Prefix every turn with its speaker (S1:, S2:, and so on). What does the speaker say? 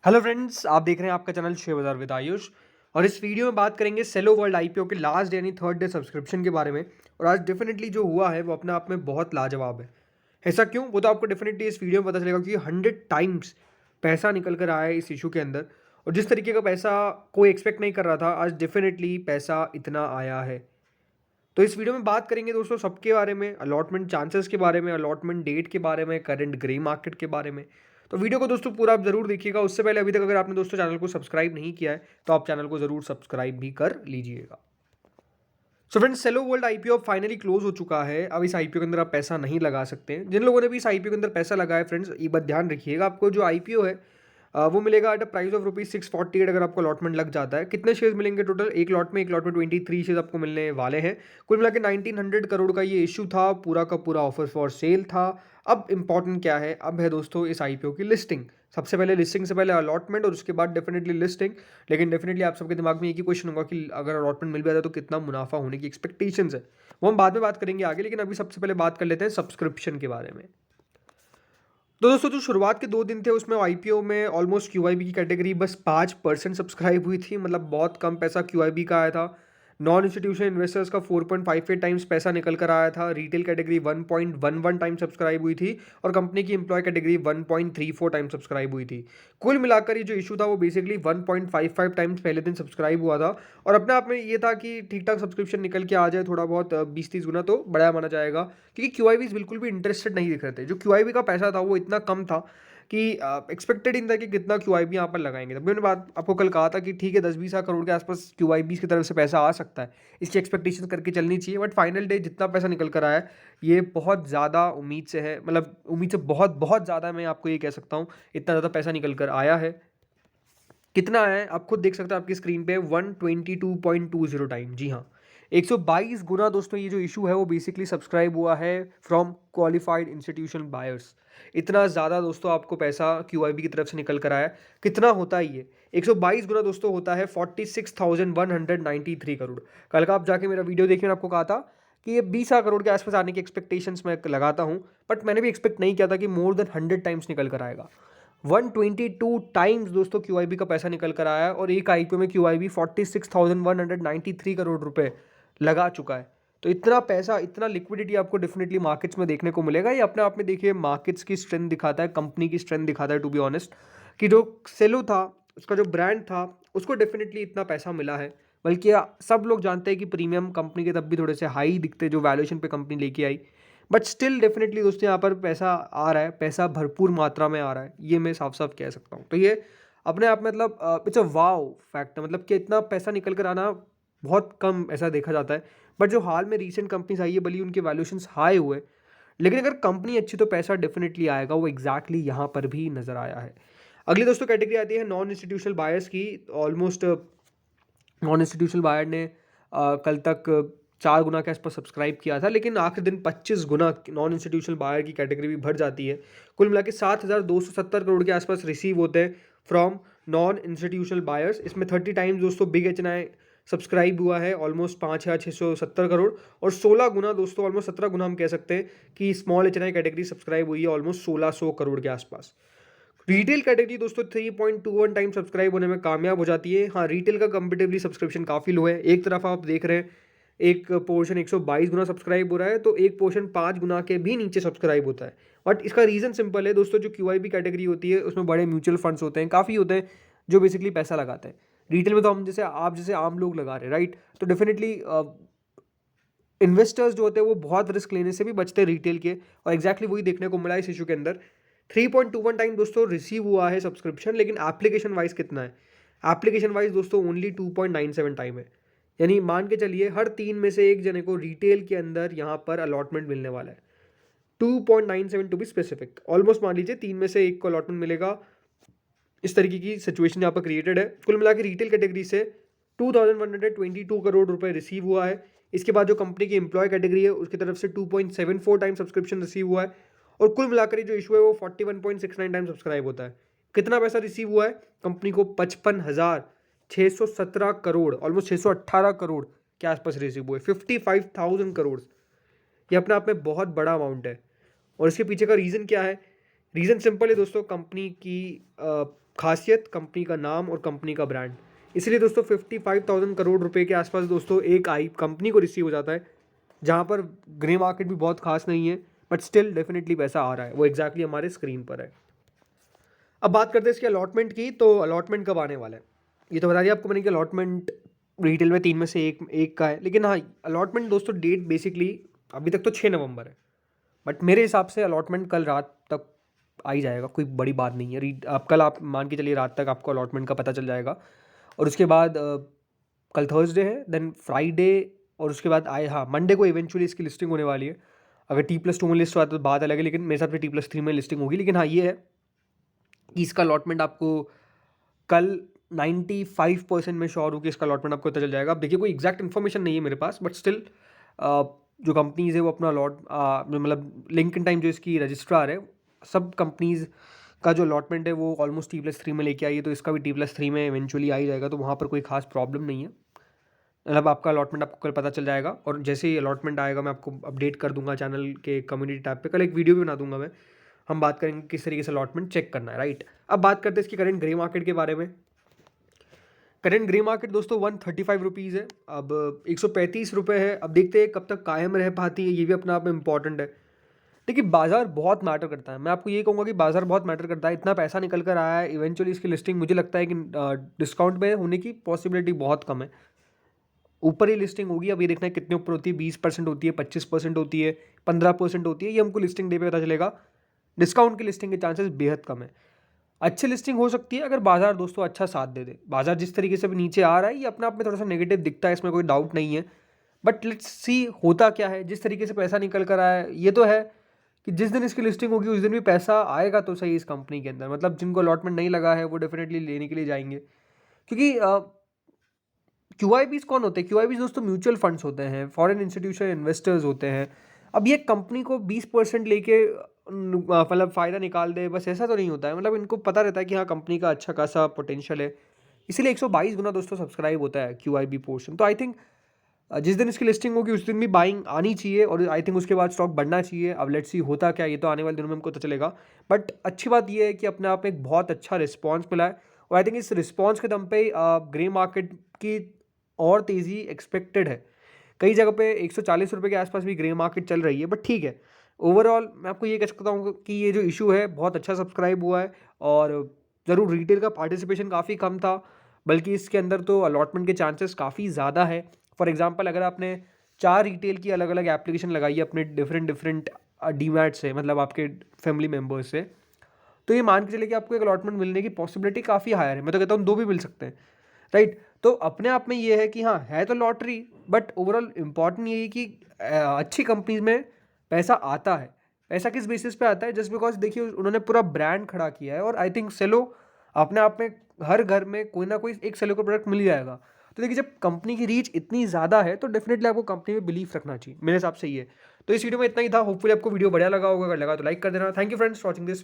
S1: Hello friends, आप देख रहे हैं आपका चैनल शेयर बाजार विद आयुष। और इस वीडियो में बात करेंगे सेलो वर्ल्ड आईपीओ के लास्ट डे यानी थर्ड डे सब्सक्रिप्शन के बारे में। और आज डेफिनेटली जो हुआ है वो अपने आप में बहुत लाजवाब है। ऐसा क्यों, वो तो आपको डेफिनेटली इस वीडियो में पता चलेगा कि 100 टाइम्स पैसा निकल कर आया है इस इशू के अंदर। और जिस तरीके का पैसा कोई एक्सपेक्ट नहीं कर रहा था, आज डेफिनेटली पैसा इतना आया है। तो इस वीडियो में बात करेंगे दोस्तों सबके बारे में, अलॉटमेंट चांसेस के बारे में, अलॉटमेंट डेट के बारे में, करंट ग्रे मार्केट के बारे में। तो वीडियो को दोस्तों पूरा आप जरूर देखिएगा। उससे पहले अभी तक अगर आपने दोस्तों चैनल को सब्सक्राइब नहीं किया है तो आप चैनल को जरूर सब्सक्राइब भी कर लीजिएगा। So friends, Cello World IPO finally close हो चुका है। अब इस आईपीओ के अंदर आप पैसा नहीं लगा सकते हैं। जिन लोगों ने भी इस आईपीओ के अंदर पैसा लगाया फ्रेंड्स, ये बात ध्यान रखिएगा, आपको जो आईपीओ है वो मिलेगा एट अ प्राइस ऑफ ₹648। अगर आपको अलॉटमेंट लग जाता है, कितने शेयर्स मिलेंगे टोटल? एक लॉट में 23 शेयर्स आपको मिलने वाले हैं। कुल मिला के 1900 करोड़ का ये इशू था, पूरा का पूरा ऑफर फॉर सेल था। अब इंपॉर्टेंट क्या है, अब है दोस्तों इस आईपीओ की लिस्टिंग। सबसे पहले लिस्टिंग से पहले अलॉटमेंट और उसके बाद डेफिनेटली लिस्टिंग। लेकिन डेफिनेटली आप सबके दिमाग में एक ही क्वेश्चन होगा कि अगर अलॉटमेंट मिल भी जाता है तो कितना मुनाफा होने की एक्सपेक्टेशंस है। वो हम बाद में बात करेंगे आगे, लेकिन अभी सबसे पहले बात कर लेते हैं सब्सक्रिप्शन के बारे में। तो दोस्तों जो शुरुआत के 2 दिन थे उसमें आईपीओ में ऑलमोस्ट क्यूआईबी की कैटेगरी बस 5% सब्सक्राइब हुई थी। मतलब बहुत कम पैसा क्यूआईबी का आया था। नॉन इंस्टीट्यूशनल इन्वेस्टर्स का 4.58 टाइम्स पैसा निकल कर आया था। रिटेल कैटेगरी 1.11 टाइम सब्सक्राइब हुई थी और कंपनी की एम्प्लॉय कैटेगरी 1.34 टाइम सब्सक्राइब हुई थी। कुल मिलाकर ये जो इशू था वो बेसिकली 1.55 टाइम्स पहले दिन सब्सक्राइब हुआ था। और अपने आप में ये था कि ठीक ठाक सब्सक्रिप्शन निकल के आ जाए थोड़ा बहुत 20-30 गुना तो बड़ा माना जाएगा। क्योंकि क्यूआईबीज बिल्कुल भी इंटरेस्टेड नहीं दिख रहे थे। जो क्यूआईबी का पैसा था वो इतना कम था कि एक्सपेक्टेड इन था कि कितना क्यूआईबी यहाँ पर लगाएंगे। तब मैंने बात आपको कल कहा था कि ठीक है 10-20 करोड़ के आसपास क्यूआईबी की तरफ से पैसा आ सकता है, इसकी एक्सपेक्टेशन करके चलनी चाहिए। बट फाइनल डे जितना पैसा निकल कर आया है ये बहुत ज़्यादा उम्मीद से है। मतलब उम्मीद से बहुत बहुत ज़्यादा, मैं आपको ये कह सकता हूँ इतना ज़्यादा पैसा निकल कर आया है। कितना है आप खुद देख सकते हैं आपकी स्क्रीन पे, 122.20 टाइम। जी हाँ, 122 गुना दोस्तों ये जो इशू है वो बेसिकली सब्सक्राइब हुआ है फ्रॉम क्वालिफाइड इंस्टीट्यूशनल बायर्स। इतना ज़्यादा दोस्तों आपको पैसा क्यूआईबी की तरफ से निकल कर आया। कितना होता है ये? 122 गुना दोस्तों होता है 46,193 करोड़। कल का आप जाके मेरा वीडियो देखिए, मैंने आपको कहा था कि ये 20 करोड़ के आसपास आने की एक्सपेक्टेशंस मैं लगाता हूँ। बट मैंने भी एक्सपेक्ट नहीं किया था कि मोर देन 100 टाइम्स निकल कर आएगा। 122 टाइम्स दोस्तों क्यूआईबी का पैसा निकल कर आया है और एक आईपीओ में क्यूआईबी 46,193 करोड़ रुपए लगा चुका है। तो इतना पैसा, इतना लिक्विडिटी आपको डेफिनेटली मार्केट्स में देखने को मिलेगा। ये अपने आप में देखिए मार्केट्स की स्ट्रेंथ दिखाता है, कंपनी की स्ट्रेंथ दिखाता है। टू बी ऑनेस्ट, कि जो सेलो था, उसका जो ब्रांड था, उसको डेफिनेटली इतना पैसा मिला है। बल्कि सब लोग जानते हैं कि प्रीमियम कंपनी के तब भी थोड़े से हाई दिखते जो वैल्यूएशन पे कंपनी लेके आई। बट स्टिल डेफिनेटली दोस्तों यहाँ पर पैसा आ रहा है, पैसा भरपूर मात्रा में आ रहा है, ये मैं साफ साफ कह सकता हूँ। तो ये अपने आप में मतलब इट्स अ वाव फैक्ट है। मतलब कि इतना पैसा निकल कर आना बहुत कम ऐसा देखा जाता है। बट जो हाल में रीसेंट कंपनीज आई है, भले उनके वैल्यूएशंस हाई हुए, लेकिन अगर कंपनी अच्छी तो पैसा डेफिनेटली आएगा। वो एग्जैक्टली यहाँ पर भी नजर आया है। अगली दोस्तों कैटेगरी आती है नॉन इंस्टीट्यूशनल बायर्स की। ऑलमोस्ट नॉन इंस्टीट्यूशनल बायर ने कल तक 4 गुना के आसपास सब्सक्राइब किया था, लेकिन आखिरी दिन 25 गुना नॉन इंस्टीट्यूशनल बायर की कैटेगरी भी भर जाती है। कुल मिला के 7,270 करोड़ के आसपास रिसीव होते हैं फ्रॉम नॉन इंस्टीट्यूशनल बायर्स। इसमें 30 टाइम्स दोस्तों बिग एचएनआई सब्सक्राइब हुआ है, ऑलमोस्ट 5,670 करोड़। और 16 गुना दोस्तों, ऑलमोस्ट 17 गुना हम कह सकते हैं कि स्मॉल एचएनआई कैटेगरी सब्सक्राइब हुई है ऑलमोस्ट 1,600 करोड़ के आसपास। रिटेल कैटेगरी दोस्तों 3.21 टाइम सब्सक्राइब होने में कामयाब हो जाती है। हाँ, रिटेल का कंपेटिवली सब्सक्रिप्शन काफ़ी लो है। एक तरफ आप देख रहे हैं एक पोर्शन 122 गुना सब्सक्राइब हो रहा है, तो एक पोर्शन 5 गुना के भी नीचे सब्सक्राइब होता है। बट इसका रीज़न सिंपल है दोस्तों, जो क्यूआईबी कैटेगरी होती है उसमें बड़े म्यूचुअल फंड्स होते हैं, काफ़ी होते हैं जो बेसिकली पैसा लगाते हैं। रिटेल में तो हम जैसे आप जैसे आम लोग लगा रहे हैं, राइट? तो डेफिनेटली इन्वेस्टर्स जो होते हैं वो बहुत रिस्क लेने से भी बचते हैं रिटेल के। और एग्जैक्टली वही देखने को मिला इस इशू के अंदर। 3.21 टाइम दोस्तों रिसीव हुआ है सब्सक्रिप्शन, लेकिन एप्लीकेशन वाइज कितना है? एप्लीकेशन वाइज दोस्तों ओनली 2.97 टाइम है। यानी मान के चलिए हर 3 में से एक जने को रिटेल के अंदर यहाँ पर अलॉटमेंट मिलने वाला है। 2.97 टू बी स्पेसिफिक। ऑलमोस्ट मान लीजिए 3 में से एक को अलॉटमेंट मिलेगा। इस तरीके की सिचुएशन यहाँ पर क्रिएटेड है। कुल मिला के रिटेल कैटेगरी से 2,122 करोड़ रुपए रिसीव हुआ है। इसके बाद जो कंपनी की एम्प्लॉय कैटेगरी है उसकी तरफ से 2.74 टाइम सब्सक्रिप्शन रिसीव हुआ है। और कुल मिलाकर जो इशू है वो 41.69 टाइम सब्सक्राइब होता है। कितना पैसा रिसीव हुआ है? कंपनी को 55,617 करोड़, ऑलमोस्ट 618 करोड़ के आसपास रिसीव हुए। 55,000 करोड़, ये अपने आप में बहुत बड़ा अमाउंट है। और इसके पीछे का रीज़न क्या है? रीज़न सिंपल है दोस्तों, कंपनी की खासियत, कंपनी का नाम और कंपनी का ब्रांड। इसलिए दोस्तों 55,000 करोड़ रुपए के आसपास दोस्तों एक आई कंपनी को रिसीव हो जाता है, जहाँ पर ग्रे मार्केट भी बहुत खास नहीं है, बट स्टिल डेफिनेटली पैसा आ रहा है। वो एग्जैक्टली हमारे स्क्रीन पर है। अब बात करते हैं इसकी अलॉटमेंट की। तो अलॉटमेंट कब आने वाला है, ये तो बता दिया आपको मैंने कि अलॉटमेंट रिटेल में 3 में से एक का है। लेकिन हाँ, अलॉटमेंट दोस्तों डेट बेसिकली अभी तक तो 6 नवंबर है, बट मेरे हिसाब से अलॉटमेंट कल रात तक आ ही जाएगा। कोई बड़ी बात नहीं है। आप कल आप मान के चलिए रात तक आपको अलॉटमेंट का पता चल जाएगा। और उसके बाद कल थर्सडे है, देन फ्राइडे, और उसके बाद हाँ मंडे को इवेंचुअली इसकी लिस्टिंग होने वाली है। अगर T+2 में लिस्ट हुआ तो बात अलग है, लेकिन मेरे हिसाब से T+3 में लिस्टिंग होगी। लेकिन हाँ, ये है कि इसका अलॉटमेंट आपको कल 95% में श्योर हूँ कि इसका अलॉटमेंट आपको पता चल जाएगा। अब देखिए, कोई एग्जैक्ट इन्फॉर्मेशन नहीं है मेरे पास, बट स्टिल जो कंपनीज़ है वो अपना मतलब लिंक्डइन टाइम जो इसकी रजिस्ट्रार है, सब कंपनीज़ का जो अलॉटमेंट है वो ऑलमोस्ट T+3 में लेके आई है। तो इसका भी T+3 में इवेंचुअली आ ही जाएगा, तो वहाँ पर कोई खास प्रॉब्लम नहीं है। मतलब आपका अलॉटमेंट आपको कल पता चल जाएगा, और जैसे ही अलॉटमेंट आएगा मैं आपको अपडेट कर दूंगा चैनल के कम्युनिटी टैब पे। कल एक वीडियो भी बना दूंगा मैं, हम बात करेंगे किस तरीके से अलॉटमेंट चेक करना है, राइट। अब बात करते हैं इसकी करंट ग्रे मार्केट के बारे में। करंट ग्रे मार्केट दोस्तों 135 रुपीज़ है, अब 135 रुपये है। अब देखते हैं कब तक कायम रह पाती है, ये भी अपने आप में इंपॉर्टेंट है। देखिए, बाजार बहुत मैटर करता है। मैं आपको ये कहूँगा कि बाजार बहुत मैटर करता है। इतना पैसा निकल कर आया है, इवेंचुअली इसकी लिस्टिंग मुझे लगता है कि डिस्काउंट में होने की पॉसिबिलिटी बहुत कम है। ऊपर ही लिस्टिंग होगी। अब ये देखना है कितने ऊपर होती है, 20% होती है, 25% होती है, 15% होती है, ये हमको लिस्टिंग डे पे पता चलेगा। डिस्काउंट की लिस्टिंग के चांसेस बेहद कम है। अच्छी लिस्टिंग हो सकती है अगर बाजार दोस्तों अच्छा साथ दे दे। बाजार जिस तरीके से अभी नीचे आ रहा है, ये अपने आप में थोड़ा सा नेगेटिव दिखता है, इसमें कोई डाउट नहीं है। बट लेट्स सी होता क्या है। जिस तरीके से पैसा निकल कर आया है, ये तो है कि जिस दिन इसकी लिस्टिंग होगी उस दिन भी पैसा आएगा तो सही इस कंपनी के अंदर। मतलब जिनको अलॉटमेंट नहीं लगा है वो डेफिनेटली लेने के लिए जाएंगे, क्योंकि QIBs कौन होते हैं? QIBs दोस्तों म्यूचुअल फंड्स होते हैं, फॉरेन इंस्टीट्यूशन इन्वेस्टर्स होते हैं। अब ये कंपनी को 20% लेके मतलब फ़ायदा निकाल दे, बस ऐसा तो नहीं होता है। मतलब इनको पता रहता है कि हाँ, कंपनी का अच्छा खासा पोटेंशियल है, इसीलिए 122 गुना दोस्तों सब्सक्राइब होता है QIB पोर्शन। तो आई थिंक जिस दिन इसकी लिस्टिंग होगी उस दिन भी बाइंग आनी चाहिए, और आई थिंक उसके बाद स्टॉक बढ़ना चाहिए। अब लेट्स सी होता क्या, ये तो आने वाले दिनों में हमको पता चलेगा। बट अच्छी बात ये है कि अपने आप में एक बहुत अच्छा रिस्पॉन्स मिला है, और आई थिंक इस रिस्पॉन्स के दम पे ग्रे मार्केट की और तेज़ी एक्सपेक्टेड है। कई जगह पे 140 रुपये के आसपास भी ग्रे मार्केट चल रही है, बट ठीक है। ओवरऑल मैं आपको ये कह सकता हूँ कि ये जो इशू है बहुत अच्छा सब्सक्राइब हुआ है, और ज़रूर रिटेल का पार्टिसिपेशन काफ़ी कम था, बल्कि इसके अंदर तो अलॉटमेंट के चांसेस काफ़ी ज़्यादा है। फॉर एग्जांपल, अगर आपने 4 रिटेल की अलग अलग एप्लीकेशन लगाई है अपने डिफरेंट डीमैट से, मतलब आपके फैमिली मेम्बर्स से, तो ये मान के चलिए कि आपको एक अलॉटमेंट मिलने की पॉसिबिलिटी काफ़ी हायर है। मैं तो कहता हूँ 2 भी मिल सकते हैं, राइट। तो अपने आप में ये है कि हाँ, है तो लॉटरी, बट ओवरऑल इंपॉर्टेंट ये है कि अच्छी कंपनीज में पैसा आता है। पैसा किस बेसिस पे आता है? जस्ट बिकॉज देखिए उन्होंने पूरा ब्रांड खड़ा किया है, और आई थिंक सेलो अपने आप में हर घर में कोई ना कोई एक सेलो का प्रोडक्ट मिल जाएगा। तो देखिए, जब कंपनी की रीच इतनी ज़्यादा है तो डेफिनेटली आपको कंपनी में बिलीव रखना चाहिए, मेरे हिसाब से ये। तो इस वीडियो में इतना ही था। होपफुली आपको वीडियो बढ़िया लगा होगा। अगर लगा तो लाइक कर देना। Thank you friends for watching this.